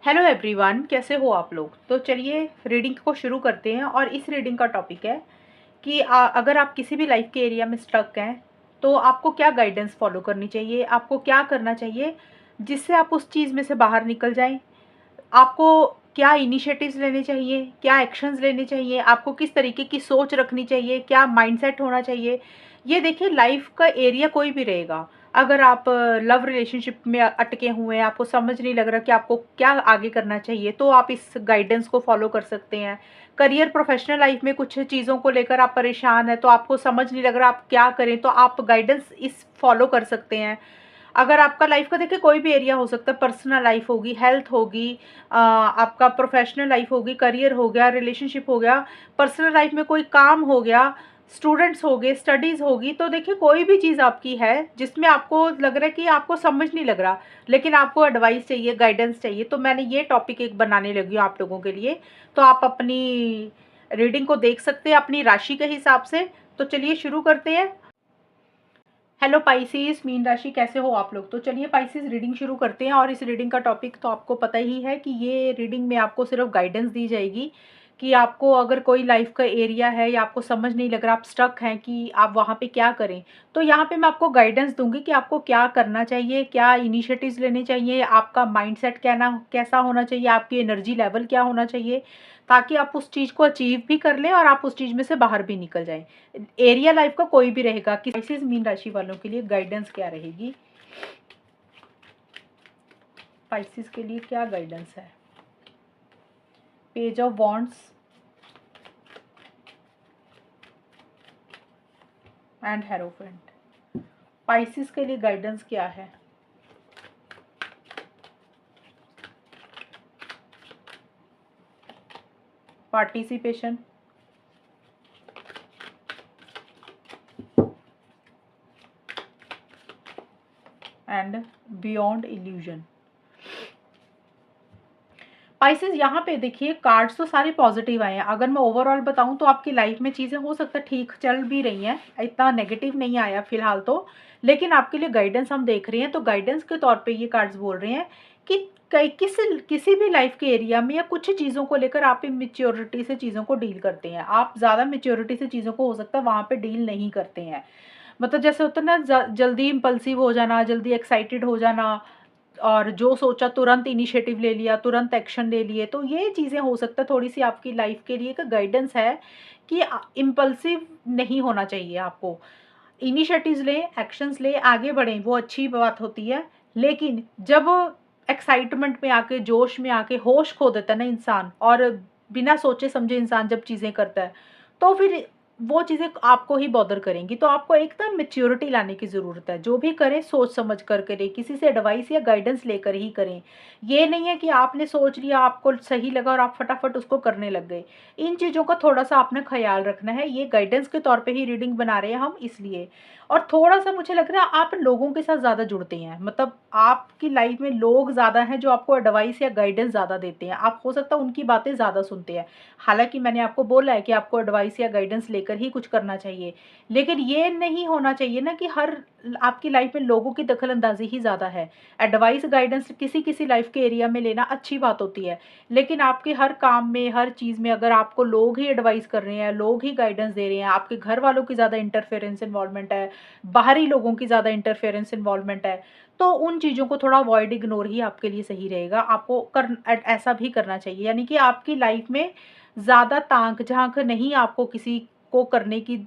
Hello everyone, कैसे हो आप लोग। तो चलिए रीडिंग को शुरू करते हैं। और इस रीडिंग का टॉपिक है कि अगर आप किसी भी लाइफ के एरिया में स्टक हैं तो आपको क्या गाइडेंस फॉलो करनी चाहिए, आपको क्या करना चाहिए जिससे आप उस चीज़ में से बाहर निकल जाएं। आपको क्या इनिशिएटिव्स लेने चाहिए, क्या एक्शंस लेने चाहिए, आपको किस तरीके की सोच रखनी चाहिए, क्या माइंडसेट होना चाहिए। ये देखिए, लाइफ का एरिया कोई भी रहेगा। अगर आप लव रिलेशनशिप में अटके हुए हैं, आपको समझ नहीं लग रहा कि आपको क्या आगे करना चाहिए, तो आप इस गाइडेंस को फॉलो कर सकते हैं। करियर प्रोफेशनल लाइफ में कुछ चीज़ों को लेकर आप परेशान हैं, तो आपको समझ नहीं लग रहा आप क्या करें, तो आप गाइडेंस इस फॉलो कर सकते हैं। अगर आपका लाइफ का देखिए कोई भी एरिया हो सकता है, पर्सनल लाइफ होगी, हेल्थ होगी, आपका प्रोफेशनल लाइफ होगी, करियर हो गया, रिलेशनशिप हो गया, पर्सनल लाइफ में कोई काम हो गया, स्टूडेंट्स हो गए, स्टडीज़ होगी। तो देखिए कोई भी चीज़ आपकी है जिसमें आपको लग रहा है कि आपको समझ नहीं लग रहा, लेकिन आपको एडवाइस चाहिए, गाइडेंस चाहिए, तो मैंने ये टॉपिक एक बनाने लगी हूँ आप लोगों के लिए। तो आप अपनी रीडिंग को देख सकते हैं अपनी राशि के हिसाब से। तो चलिए शुरू करते हैं। हेलो पाइसिस, मीन राशि, कैसे हो आप लोग। तो चलिए पाइसिस रीडिंग शुरू करते हैं। और इस रीडिंग का टॉपिक तो आपको पता ही है कि ये रीडिंग में आपको सिर्फ गाइडेंस दी जाएगी कि आपको अगर कोई लाइफ का एरिया है या आपको समझ नहीं लग रहा, आप स्टक हैं कि आप वहाँ पे क्या करें, तो यहाँ पे मैं आपको गाइडेंस दूंगी कि आपको क्या करना चाहिए, क्या इनिशिएटिव्स लेने चाहिए, आपका माइंडसेट कैसा होना चाहिए, आपकी एनर्जी लेवल क्या होना चाहिए, ताकि आप उस चीज़ को अचीव भी कर लें और आप उस चीज़ में से बाहर भी निकल जाएं। एरिया लाइफ का कोई भी रहेगा कि स्पाइसिस मीन राशि वालों के लिए गाइडेंस क्या रहेगी, स्पाइसिस के लिए क्या गाइडेंस है। Page of wands and hierophant. Spices के लिए गाइडेंस क्या है। Participation and beyond illusion. Spices यहाँ पे देखिए, कार्ड्स तो सारे पॉजिटिव आए हैं। अगर मैं ओवरऑल बताऊँ तो आपकी लाइफ में चीज़ें हो सकता है ठीक चल भी रही हैं, इतना नेगेटिव नहीं आया फिलहाल तो। लेकिन आपके लिए गाइडेंस हम देख रहे हैं, तो गाइडेंस के तौर पे ये कार्ड्स बोल रहे हैं कि किसी भी लाइफ के एरिया में या कुछ चीज़ों को लेकर आप इमेच्योरिटी से चीज़ों को डील करते हैं। आप ज़्यादा मेच्योरिटी से चीज़ों को हो सकता है वहाँ पे डील नहीं करते हैं। मतलब जैसे होता है ना, जल्दी इम्पल्सिव हो जाना, जल्दी एक्साइटेड हो जाना, और जो सोचा तुरंत इनिशिएटिव ले लिया, तुरंत एक्शन ले लिए। तो ये चीज़ें हो सकता है थोड़ी सी आपकी लाइफ के लिए का गाइडेंस है कि इम्पल्सिव नहीं होना चाहिए आपको। इनिशिएटिव्स लें, एक्शंस लें, आगे बढ़ें, वो अच्छी बात होती है। लेकिन जब एक्साइटमेंट में आके, जोश में आके होश खो देता है ना इंसान, और बिना सोचे समझे इंसान जब चीज़ें करता है, तो फिर वो चीज़ें आपको ही बॉदर करेंगी। तो आपको एकदम मैच्योरिटी लाने की ज़रूरत है। जो भी करें सोच समझ कर करें, किसी से एडवाइस या गाइडेंस लेकर ही करें। ये नहीं है कि आपने सोच लिया, आपको सही लगा और आप फटाफट उसको करने लग गए। इन चीज़ों का थोड़ा सा आपने ख्याल रखना है। ये गाइडेंस के तौर पे ही रीडिंग बना रहे हैं हम इसलिए। और थोड़ा सा मुझे लग रहा है आप लोगों के साथ ज़्यादा जुड़ते हैं, मतलब आपकी लाइफ में लोग ज़्यादा हैं जो आपको एडवाइस या गाइडेंस ज़्यादा देते हैं। आप हो सकता है उनकी बातें ज़्यादा सुनते हैं। हालांकि मैंने आपको बोला है कि आपको एडवाइस या गाइडेंस लेकर ही कुछ करना चाहिए, लेकिन ये नहीं होना चाहिए ना कि हर आपकी लाइफ में लोगों की दखल अंदाजी ही ज़्यादा है। एडवाइस गाइडेंस किसी किसी लाइफ के एरिया में लेना अच्छी बात होती है, लेकिन आपके हर काम में, हर चीज़ में अगर आपको लोग ही एडवाइस कर रहे हैं, लोग ही गाइडेंस दे रहे हैं, आपके घर वालों की ज़्यादा इंटरफेरेंस इन्वॉल्वमेंट है, बाहरी लोगों की ज़्यादा इंटरफेरेंस इन्वॉल्वमेंट है, तो उन चीज़ों को थोड़ा अवॉइड, इग्नोर ही आपके लिए सही रहेगा। आपको ऐसा भी करना चाहिए, यानी कि आपकी लाइफ में ज़्यादा ताक झांक नहीं आपको किसी को करने की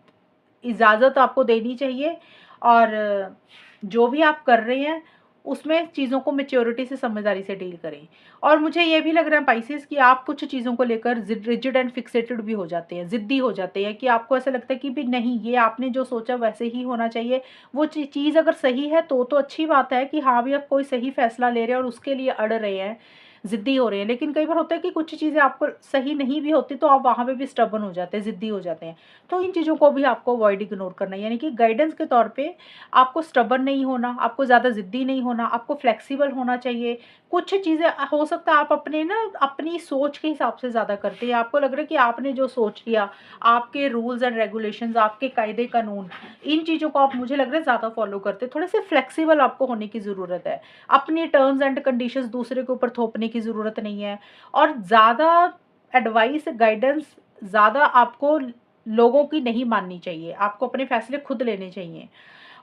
इजाज़त आपको देनी चाहिए। और जो भी आप कर रहे हैं उसमें चीज़ों को मैच्योरिटी से, समझदारी से डील करें। और मुझे ये भी लग रहा है पाइसेस कि आप कुछ चीज़ों को लेकर रिजिड एंड फिक्सेटेड भी हो जाते हैं, ज़िद्दी हो जाते हैं, कि आपको ऐसा लगता है कि भी नहीं, ये आपने जो सोचा वैसे ही होना चाहिए। वो चीज़ अगर सही है तो अच्छी बात है कि हाँ भी आप कोई सही फैसला ले रहे हैं और उसके लिए अड़ रहे हैं, ज़िद्दी हो रहे हैं। लेकिन कई बार होता है कि कुछ चीज़ें आपको सही नहीं भी होती, तो आप वहाँ पे भी स्टबर्न हो जाते हैं, ज़िद्दी हो जाते हैं। तो इन चीज़ों को भी आपको अवॉइड, इग्नोर करना है। यानी कि गाइडेंस के तौर पे आपको स्टबर्न नहीं होना, आपको ज़्यादा ज़िद्दी नहीं होना, आपको फ्लेक्सिबल होना चाहिए। कुछ चीज़ें हो सकता है आप अपने ना अपनी सोच के हिसाब से ज़्यादा करते हैं। आपको लग रहा है कि आपने जो सोच लिया, आपके रूल्स एंड रेगुलेशंस, आपके कायदे कानून, इन चीज़ों को आप, मुझे लग रहा है, ज़्यादा फॉलो करते हैं। थोड़े से फ्लेक्सिबल आपको होने की ज़रूरत है। अपनी टर्म्स एंड कंडीशंस दूसरे के ऊपर थोपने की ज़रूरत नहीं है। और ज़्यादा एडवाइस, गाइडेंस ज़्यादा आपको लोगों की नहीं माननी चाहिए, आपको अपने फैसले खुद लेने चाहिए।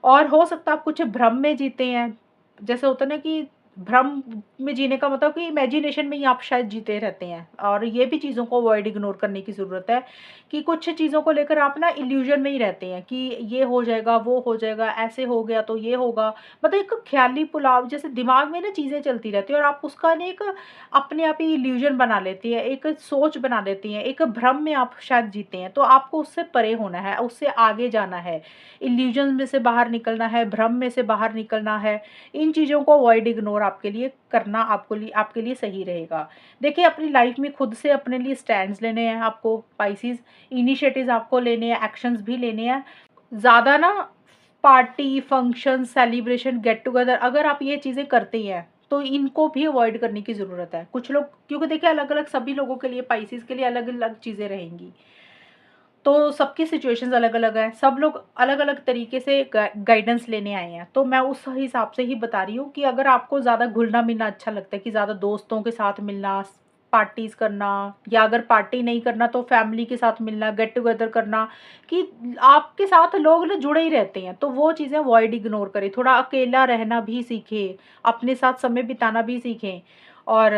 और हो सकता है आप कुछ भ्रम में जीते हैं, जैसे होता है ना कि भ्रम में जीने का मतलब कि इमेजिनेशन में ही आप शायद जीते रहते हैं, और ये भी चीज़ों को अवॉइड इग्नोर करने की ज़रूरत है कि कुछ चीज़ों को लेकर आप ना इल्यूजन में ही रहते हैं कि ये हो जाएगा, वो हो जाएगा, ऐसे हो गया तो ये होगा। मतलब एक ख्याली पुलाव जैसे दिमाग में ना चीज़ें चलती रहती हैं, और आप उसका ना एक अपने आप ही इल्यूजन बना लेती हैं, एक सोच बना लेती हैं, एक भ्रम में आप शायद जीते हैं। तो आपको उससे परे होना है, उससे आगे जाना है, इल्यूजन में से बाहर निकलना है, भ्रम में से बाहर निकलना है। इन चीज़ों को अवॉइड इग्नोर आपके लिए करना आपके लिए सही रहेगा। देखिए, अपनी लाइफ में खुद से अपने लिए स्टैंड्स लेने हैं आपको पाइसेस, इनिशिएटिव्स आपको लेने हैं, एक्शंस भी लेने हैं। ज़्यादा ना party, function, celebration, get together अगर आप ये चीज़ें करते हैं, तो इनको भी अवॉइड करने की ज़रूरत है। कुछ लोग, क्योंकि देखिए अलग-अलग सभी लोगों के लिए, पाइसेस के लिए अलग-अलग चीज़ें रहेंगी। तो सबकी सिचुएशंस अलग-अलग है, सब लोग अलग-अलग तरीके से गाइडेंस लेने आए हैं। तो मैं उस हिसाब से ही बता रही हूँ कि अगर आपको ज़्यादा घुलना-मिलना अच्छा लगता है, कि ज़्यादा दोस्तों के साथ मिलना, पार्टीज़ करना, या अगर पार्टी नहीं करना तो फैमिली के साथ मिलना, गेट टुगेदर करना, कि आपके साथ लोग ना जुड़े ही रहते हैं, तो वो चीज़ें अवॉइड इग्नोर करें। थोड़ा अकेला रहना भी सीखें, अपने साथ समय बिताना भी सीखें। और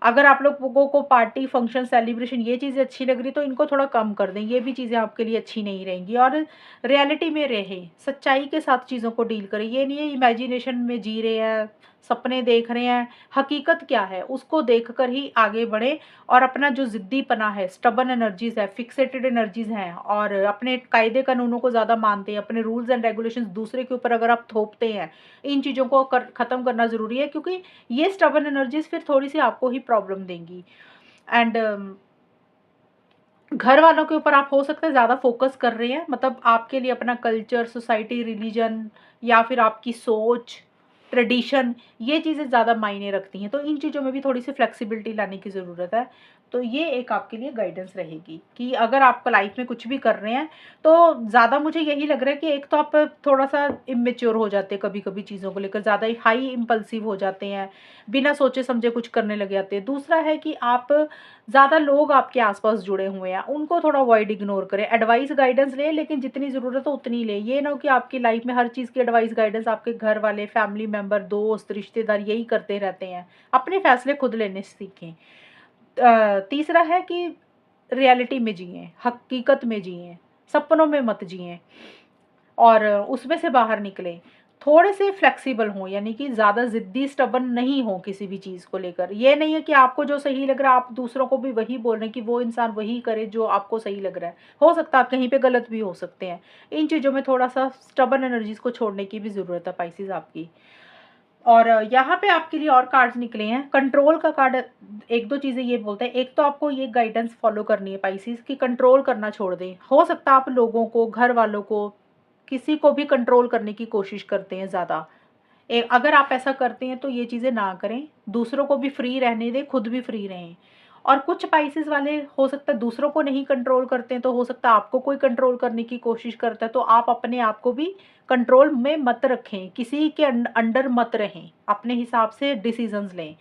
अगर आप लोगों को पार्टी, फंक्शन, सेलिब्रेशन ये चीज़ें अच्छी लग रही तो इनको थोड़ा कम कर दें, ये भी चीज़ें आपके लिए अच्छी नहीं रहेंगी। और रियलिटी में रहें, सच्चाई के साथ चीज़ों को डील करें। ये नहीं है इमेजिनेशन में जी रहे हैं, सपने देख रहे हैं, हकीकत क्या है उसको देखकर ही आगे बढ़ें। और अपना जो ज़िद्दीपना है, स्टबर्न एनर्जीज़ है, फिक्सेटेड एनर्जीज़ हैं, और अपने कायदे कानूनों को ज़्यादा मानते हैं, अपने रूल्स एंड रेगुलेशंस दूसरे के ऊपर अगर आप थोपते हैं, इन चीज़ों को ख़त्म करना ज़रूरी है, क्योंकि ये स्टबर्न एनर्जीज़ फिर थोड़ी-सी आपको ही प्रॉब्लम देंगी। एंड घर वालों के ऊपर आप हो सकता है ज़्यादा फ़ोकस कर रहे हैं, मतलब आपके लिए अपना कल्चर, सोसाइटी, रिलीजन, या फिर आपकी सोच, ट्रेडिशन, ये चीज़ें ज़्यादा मायने रखती हैं। तो इन चीज़ों में भी थोड़ी-सी फ्लेक्सिबिलिटी लाने की ज़रूरत है। तो ये एक आपके लिए गाइडेंस रहेगी कि अगर आप लाइफ़ में कुछ भी कर रहे हैं, तो ज़्यादा मुझे यही लग रहा है कि एक तो आप थोड़ा-सा इमैच्योर हो जाते हैं कभी-कभी चीज़ों को लेकर, ज़्यादा ही हाई इम्पल्सिव हो जाते हैं, बिना सोचे-समझे कुछ करने लग जाते हैं। दूसरा है कि आप ज़्यादा लोग आपके आस-पास जुड़े हुए हैं, उनको थोड़ा अवॉइड इग्नोर करें। एडवाइस, गाइडेंस लें, लेकिन जितनी ज़रूरत हो उतनी लें। ये ना हो कि आपकी लाइफ़ में हर चीज़ की एडवाइस, गाइडेंस आपके घर वाले, फैमिली मेंबर, दोस्त, रिश्तेदार यही करते रहते हैं। अपने फैसले खुद लेने सीखें। तीसरा है कि रियलिटी में जिएँ, हकीकत में जिएँ, सपनों में मत जिएँ। और उसमें से बाहर निकलें। थोड़े से फ्लेक्सिबल हों, यानी कि ज़्यादा ज़िद्दी, स्टबर्न नहीं हों किसी भी चीज़ को लेकर। ये नहीं है कि आपको जो सही लग रहा है, आप दूसरों को भी वही बोल रहे हैं कि वो इंसान वही करे जो आपको सही लग रहा है। हो सकता है आप कहीं पे गलत भी हो सकते हैं। इन चीज़ों में थोड़ा-सा स्टबर्न एनर्जीज़ को छोड़ने की भी ज़रूरत है पाइसेज़ आपकी। और यहाँ पे आपके लिए और कार्ड्स निकले हैं। कंट्रोल का कार्ड 1-2 चीज़ें ये बोलते हैं। एक तो आपको ये गाइडेंस फ़ॉलो करनी है पाइसेज़, कि कंट्रोल करना छोड़ दें। हो सकता है आप लोगों को, घर वालों को, किसी को भी कंट्रोल करने की कोशिश करते हैं ज़्यादा। अगर आप ऐसा करते हैं तो ये चीज़ें ना करें, दूसरों को भी फ्री रहने दें, खुद भी फ्री रहें। और कुछ पाइसेस वाले हो सकता है दूसरों को नहीं कंट्रोल करते हैं, तो हो सकता है आपको कोई कंट्रोल करने की कोशिश करता है, तो आप अपने आप को भी कंट्रोल में मत रखें, किसी के अंडर मत रहें, अपने हिसाब से डिसीजंस लें।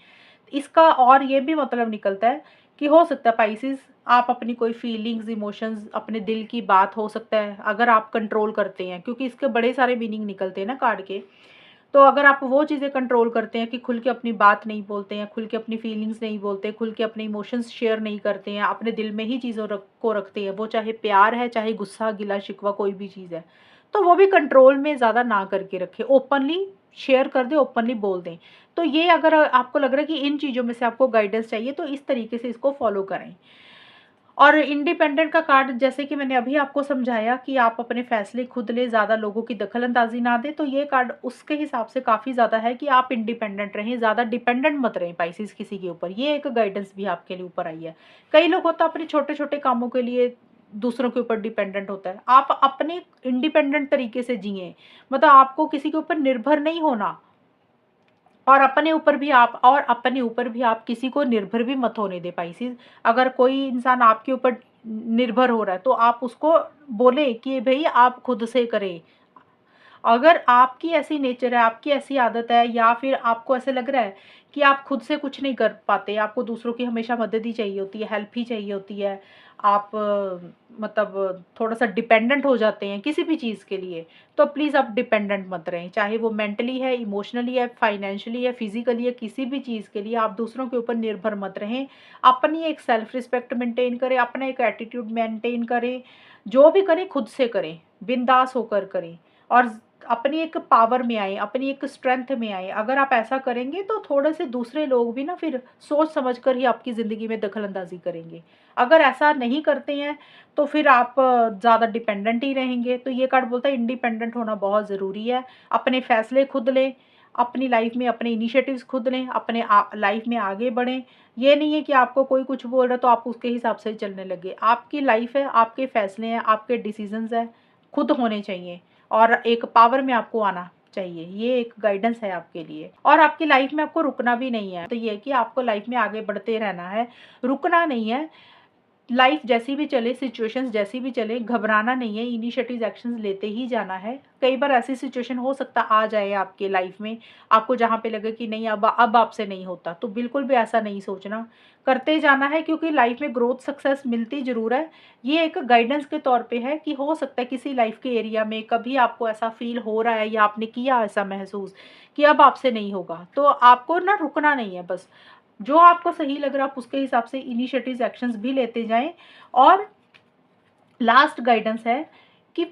इसका और ये भी मतलब निकलता है कि हो सकता है पाइसेस आप अपनी कोई फीलिंग्स, इमोशंस, अपने दिल की बात हो सकता है अगर आप कंट्रोल करते हैं, क्योंकि इसके बड़े सारे मीनिंग निकलते हैं ना कार्ड के। तो अगर आप वो चीज़ें कंट्रोल करते हैं कि खुल के अपनी बात नहीं बोलते हैं, खुल के अपनी फीलिंग्स नहीं बोलते, खुल के अपने इमोशंस शेयर नहीं करते हैं, अपने दिल में ही चीज़ों को रखते हैं, वो चाहे प्यार है, चाहे गुस्सा, गिला, शिकवा कोई भी चीज़ है, तो वो भी कंट्रोल में ज़्यादा ना करके रखें, ओपनली शेयर कर दें, ओपनली बोल दें। तो ये अगर आपको लग रहा है कि इन चीज़ों में से आपको गाइडेंस चाहिए, तो इस तरीके से इसको फॉलो करें। और इंडिपेंडेंट का कार्ड, जैसे कि मैंने अभी आपको समझाया कि आप अपने फैसले खुद लें, ज़्यादा लोगों की दखल-अंदाज़ी ना दें, तो ये कार्ड उसके हिसाब से काफ़ी ज़्यादा है कि आप इंडिपेंडेंट रहें, ज़्यादा डिपेंडेंट मत रहें पाइसेस किसी के ऊपर। ये एक गाइडेंस भी आपके लिए ऊपर आई है। कई लोग होता है अपने छोटे-छोटे कामों के लिए दूसरों के ऊपर डिपेंडेंट होता है। आप अपने इंडिपेंडेंट तरीके से जिएँ, मतलब आपको किसी के ऊपर निर्भर नहीं होना। अपने ऊपर भी आप किसी को निर्भर भी मत होने दें पाइसेस। अगर कोई इंसान आपके ऊपर निर्भर हो रहा है, तो आप उसको बोलें कि भई आप खुद से करें। अगर आपकी ऐसी नेचर है, आपकी ऐसी आदत है, या फिर आपको ऐसे लग रहा है कि आप खुद से कुछ नहीं कर पाते, आपको दूसरों की हमेशा मदद ही चाहिए होती है, हेल्प ही चाहिए होती है, आप मतलब थोड़ा-सा डिपेंडेंट हो जाते हैं किसी भी चीज़ के लिए, तो प्लीज़ आप डिपेंडेंट मत रहें। चाहे वो मेंटली है, इमोशनली है, फाइनेंशियली है, फिज़िकली है, किसी भी चीज़ के लिए आप दूसरों के ऊपर निर्भर मत रहें। अपनी एक सेल्फ रिस्पेक्ट मेंटेन करें, अपना एक एटीट्यूड मेंटेन करें, जो भी करें खुद से करें, बिंदास होकर करें और अपनी एक पावर में आएँ, अपनी एक स्ट्रेंथ में आएँ। अगर आप ऐसा करेंगे तो थोड़े से दूसरे लोग भी ना फिर सोच समझ कर ही आपकी ज़िंदगी में दखल-अंदाज़ी करेंगे। अगर ऐसा नहीं करते हैं तो फिर आप ज़्यादा डिपेंडेंट ही रहेंगे। तो ये कार्ड बोलता है इंडिपेंडेंट होना बहुत ज़रूरी है। अपने फैसले खुद लें, अपनी लाइफ़ में अपने इनिशिएटिव्स खुद लें, अपने लाइफ़ में आगे बढ़ें। ये नहीं है कि आपको कोई कुछ बोल रहा है तो आप उसके हिसाब से चलने लगे। आपकी लाइफ़ है, आपके फैसले हैं, आपके डिसीज़न्स हैं, खुद होने चाहिए और एक पावर में आपको आना चाहिए। ये एक गाइडेंस है आपके लिए और आपकी लाइफ़ में आपको रुकना भी नहीं है। तो ये है कि आपको लाइफ़ में आगे बढ़ते रहना है, रुकना नहीं है। लाइफ जैसी भी चले, सिचुएशंस जैसी भी चले, घबराना नहीं है, इनिशिएटिव एक्शंस लेते ही जाना है। कई बार ऐसी सिचुएशन हो सकता आ जाए आपके लाइफ में, आपको जहाँ पे लगे कि नहीं अब आपसे नहीं होता, तो बिल्कुल भी ऐसा नहीं सोचना, करते जाना है क्योंकि लाइफ में ग्रोथ सक्सेस मिलती ज़रूर है। ये एक गाइडेंस के तौर पे है कि हो सकता है किसी लाइफ के एरिया में कभी आपको ऐसा फ़ील हो रहा है या आपने किया ऐसा महसूस कि अब आपसे नहीं होगा, तो आपको ना रुकना नहीं है बस। जो आपको सही लग रहा है आप उसके हिसाब से इनिशिएटिव्स एक्शंस भी लेते जाएँ और लास्ट गाइडेंस है कि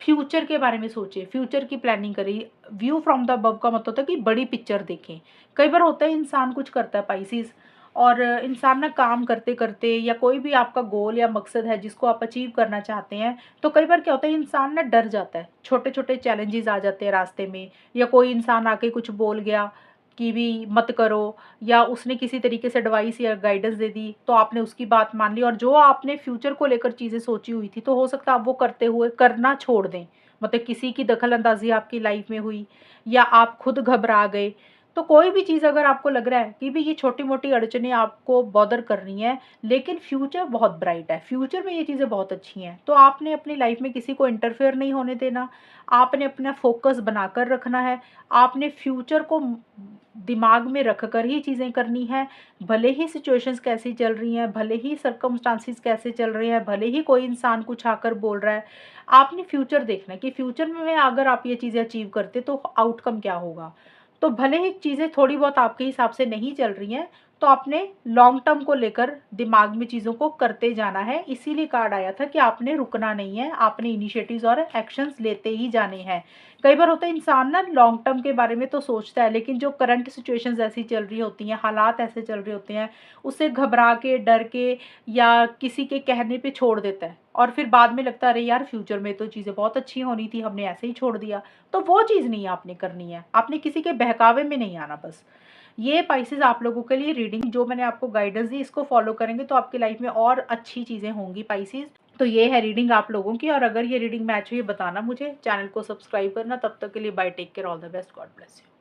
फ्यूचर के बारे में सोचें, फ्यूचर की प्लानिंग करें। व्यू फ्रॉम द अबव का मतलब होता है कि बड़ी पिक्चर देखें। कई बार होता है इंसान कुछ करता है पाइसेस और इंसान ना काम करते-करते या कोई भी आपका गोल या मकसद है जिसको आप अचीव करना चाहते हैं, तो कई बार क्या होता है इंसान ना डर जाता है। छोटे-छोटे चैलेंजेस आ जाते हैं रास्ते में या कोई इंसान आके कुछ बोल गया कि भी मत करो या उसने किसी तरीके से एडवाइस या गाइडेंस दे दी, तो आपने उसकी बात मान ली और जो आपने फ्यूचर को लेकर चीज़ें सोची हुई थी, तो हो सकता है आप वो करते हुए करना छोड़ दें। मतलब किसी की दखल-अंदाज़ी आपकी लाइफ़ में हुई या आप खुद घबरा गए। तो कोई भी चीज़ अगर आपको लग रहा है कि भी ये छोटी-मोटी अड़चनें आपको बॉदर कर रही हैं, लेकिन फ्यूचर बहुत ब्राइट है, फ्यूचर में ये चीज़ें बहुत अच्छी हैं, तो आपने अपनी लाइफ़ में किसी को इंटरफेयर नहीं होने देना, आपने अपना फ़ोकस बनाकर रखना है, आपने फ्यूचर को दिमाग में रख कर ही चीज़ें करनी हैं, भले ही सिचुएशंस कैसी चल रही हैं, भले ही सर्कमस्टांसेस कैसे चल रहे हैं, भले ही कोई इंसान कुछ आकर बोल रहा है, आपने फ्यूचर देखना है कि फ्यूचर में अगर आप ये चीज़ें अचीव करते तो आउटकम क्या होगा। तो भले ही चीज़ें थोड़ी बहुत आपके हिसाब से नहीं चल रही हैं, तो आपने लॉन्ग टर्म को लेकर दिमाग में चीज़ों को करते जाना है, इसीलिए कार्ड आया था कि आपने रुकना नहीं है, आपने इनिशिएटिव्स और एक्शंस लेते ही जाने हैं। कई बार होता है इंसान ना लॉन्ग टर्म के बारे में तो सोचता है, लेकिन जो करंट सिचुएशंस ऐसी चल रही होती हैं, हालात ऐसे चल रहे होते हैं, उससे घबरा के, डर के या किसी के कहने पे छोड़ देता है और फिर बाद में लगता है अरे यार फ्यूचर में तो चीज़ें बहुत अच्छी होनी थी, हमने ऐसे ही छोड़ दिया। तो वो चीज़ नहीं आपने करनी है, आपने किसी के बहकावे में नहीं आना बस। ये स्पाइसेस आप लोगों के लिए रीडिंग जो मैंने आपको गाइडेंस दी इसको फॉलो करेंगे तो आपकी लाइफ में और अच्छी चीज़ें होंगी स्पाइसेस। तो ये है रीडिंग आप लोगों की और अगर ये रीडिंग मैच हुई बताना मुझे, चैनल को सब्सक्राइब करना। तब तक के लिए bye, take care, all the best, God bless you.